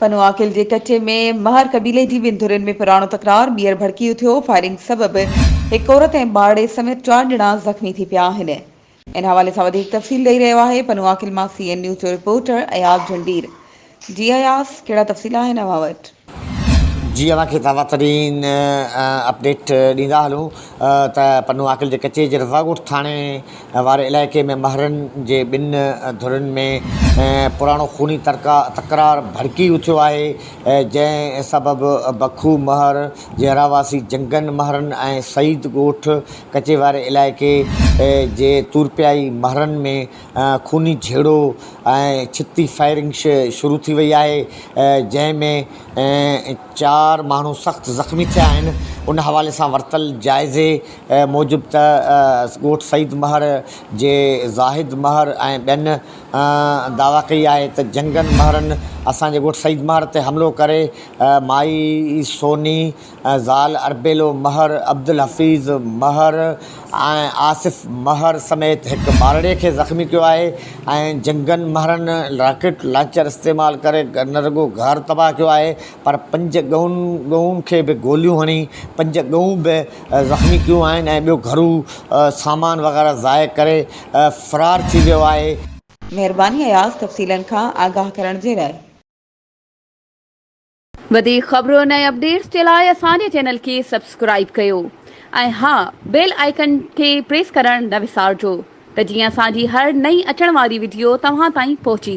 पनुआकिल जे कचे में महर कबीले जी ॿिनि में पुराणो तकरार ॿीहर भड़की उथियो। फायरिंग सबबि हिकु औरत ऐं ॿारड़े समेत 4 ॼणा ज़ख़्मी थी पिया आहिनि। इन हवाले सां वधीक तफ़सील ॾेई रहियो आहे पनुआकिल मां CN न्यूज़ जो रिपोर्टर अयाज़ जंडीर। जी अयाज़, कहिड़ा तफ़सील आहिनि अव्हां वटि? जी, अव्हांखे ताज़ा तरीन अपडेट ॾींदा हलूं त पनुआकिल जे कचे जे रज़ागोठ थाणे वारे इलाइक़े में महरनि जे ॿिनि धुरनि में पुराणो खूनी तकरार भड़की उथियो आहे, जंहिं सबबि बखू महर जे रहवासी जंगन महरनि ऐं सईद ॻोठ कचे वारे इलाइक़े जे तूरपियाई महरनि में खूनी झेड़ो ऐं छिती फायरिंग शुरू थी वई आहे, जंहिंमें 4 माण्हू सख़्तु ज़ख़्मी थिया आहिनि। उन हवाले सां वरितल जाइज़े मूजिबि त ॻोठ सईद महर जे ज़ाहिद महर ऐं ॿियनि दावा कई आहे त जंगन महरनि असांजे ॻोठ सईद महर ते हमिलो करे माई सोनी, ज़ाल अरबेलो महर, अब्दुल हफ़ीज़ महर ऐं आसिफ़ महर समेत हिकु ॿारड़े खे ज़ख़्मी कयो आहे। ऐं जंगन महरनि रॉकेट लॉन्चर इस्तेमालु करे न रुॻो घर तबाह कयो आहे, पर 5 ॻहूं खे बि गोलियूं हणी 5 ॻहूं बि ज़ख़्मी कयूं आहिनि ऐं ॿियो घरू सामान वग़ैरह ज़ाए करे फ़रार थी वियो आहे। महिरबानी अयाज़ तफ़सीलनि खां आगाह करण जे लाइ। वधीक ख़बरूं ऐं अपडेट्स जे लाइ असांजे चैनल खे सब्सक्राइब कयो ऐं हा, बेल आइकन खे प्रेस करणु न विसारिजो त जीअं असांजी हर नई अचण वारी वीडियो तव्हां ताईं पहुची